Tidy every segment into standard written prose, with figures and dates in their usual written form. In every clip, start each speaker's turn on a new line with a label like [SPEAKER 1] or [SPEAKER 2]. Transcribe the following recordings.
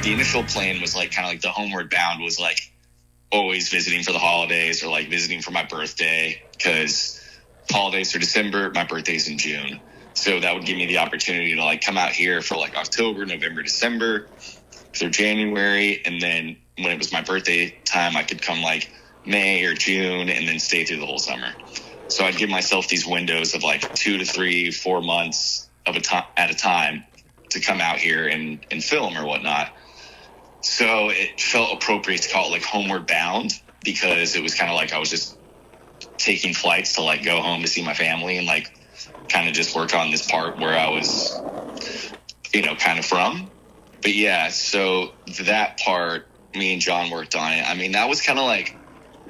[SPEAKER 1] the initial plan was like kind of like the Homeward Bound was like always visiting for the holidays or like visiting for my birthday, because holidays are December, my birthday's in June. So that would give me the opportunity to like come out here for like October, November, December through January. And then when it was my birthday time, I could come like May or June and then stay through the whole summer. So I'd give myself these windows of like 2 to 3, 4 months at a time to come out here and film or whatnot. So it felt appropriate to call it like Homeward Bound, because it was kind of like I was just taking flights to like go home to see my family and like kind of just work on this part where I was, kind of from. But yeah, so that part, me and John worked on it. I mean, that was kind of like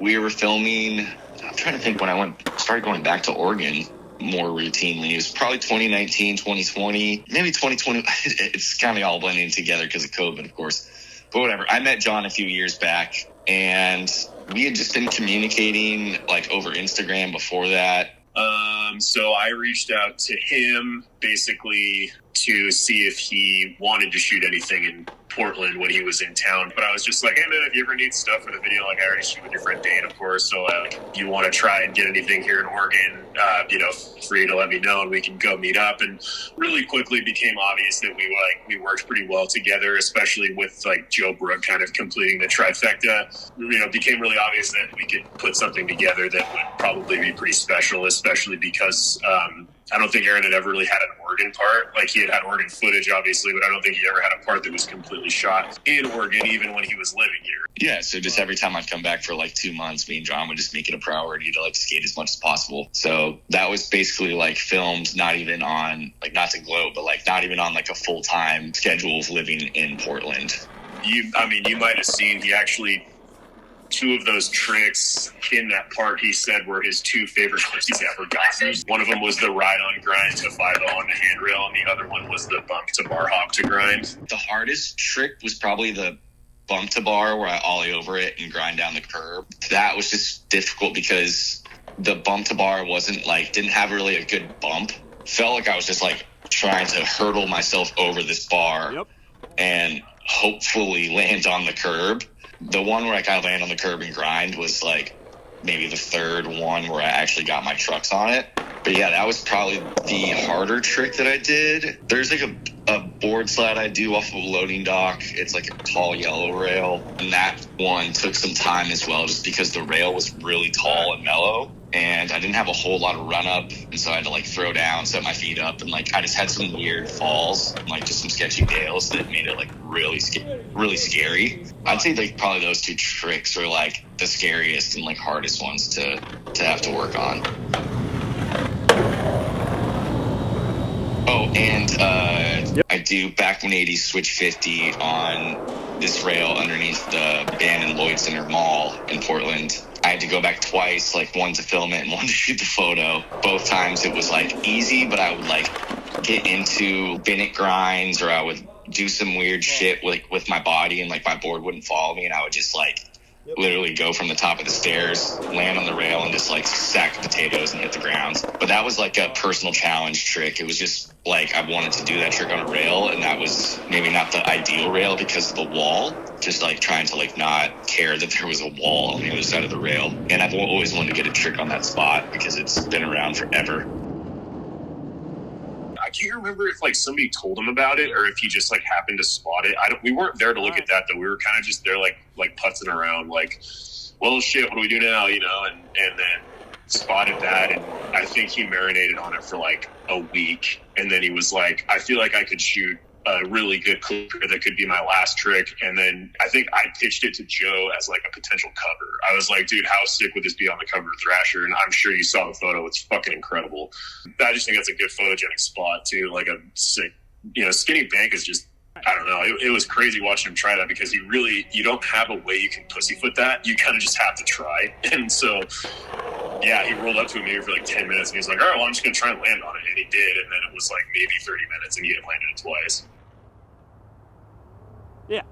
[SPEAKER 1] we were filming. I'm trying to think when I started going back to Oregon more routinely. It was probably 2019, 2020, maybe 2020. It's kind of all blending together because of COVID, of course. But whatever. I met John a few years back, and we had just been communicating like over Instagram before that.
[SPEAKER 2] So I reached out to him basically to see if he wanted to shoot anything in Portland when he was in town. But I was just like, hey man, if you ever need stuff for the video, like I already shoot with your friend Dane, of course. So if you want to try and get anything here in Oregon, free to let me know and we can go meet up. And really quickly became obvious that we worked pretty well together, especially with like Joe Brook kind of completing the trifecta. Became really obvious that we could put something together that would probably be pretty special, especially because I don't think Aaron had ever really had an Oregon part. Like he had Oregon footage, obviously, but I don't think he ever had a part that was completely shot in Oregon, even when he was living here.
[SPEAKER 1] Yeah, so just every time I'd come back for like 2 months, me and John would just make it a priority to like skate as much as possible. So that was basically like filmed, not even on like, not to gloat, but like not even on like a full-time schedule of living in Portland.
[SPEAKER 2] You might have seen he actually, 2 of those tricks in that part he said were his 2 favorite tricks he's ever gotten. One of them was the ride on grind to 5-0 on the handrail, and the other one was the bump to bar hop to grind.
[SPEAKER 1] The hardest trick was probably the bump to bar, where I ollie over it and grind down the curb. That was just difficult because the bump to bar didn't have really a good bump. Felt like I was just like trying to hurdle myself over this bar and hopefully land on the curb. The one where I kind of land on the curb and grind was like maybe the 3rd one where I actually got my trucks on it. But yeah, that was probably the harder trick that I did. There's like a board slide I do off of a loading dock. It's like a tall yellow rail. And that one took some time as well, just because the rail was really tall and mellow. And I didn't have a whole lot of run up, and so I had to like throw down, set my feet up, and like I just had some weird falls, and, like just some sketchy gales that made it like really scary. I'd say like probably those 2 tricks are like the scariest and like hardest ones to have to work on. Oh, and I do back 180 switch 50 on this rail underneath the Bannon Lloyd Center Mall in Portland. I had to go back twice, like one to film it and one to shoot the photo. Both times it was like easy, but I would like get into Bennett grinds, or I would do some weird shit with my body, and like my board wouldn't follow me, and I would just like literally go from the top of the stairs, land on the rail, and just like sack potatoes and hit the ground. But that was like a personal challenge trick. It was just like I wanted to do that trick on a rail, and that was maybe not the ideal rail because of the wall. Just like trying to like not care that there was a wall on the other side of the rail. And I've always wanted to get a trick on that spot because it's been around forever.
[SPEAKER 2] I can't remember if like somebody told him about it or if he just like happened to spot it. We weren't there to look at that though. We were kind of just there like putzing around, like, well shit, what do we do now? And then spotted that, and I think he marinated on it for like a week, and then he was like, I feel like I could shoot a really good clip that could be my last trick. And then I think I pitched it to Joe as like a potential cover. I was like, dude, how sick would this be on the cover of Thrasher? And I'm sure you saw the photo. It's fucking incredible. I just think that's a good photogenic spot too. Like a sick, Skinny Bank is just, I don't know. It was crazy watching him try that because you don't have a way you can pussyfoot that. You kind of just have to try. And so, yeah, he rolled up to me maybe for like 10 minutes and he was like, all right, well, I'm just going to try and land on it. And he did. And then it was like maybe 30 minutes and he had landed it twice.
[SPEAKER 3] Yeah.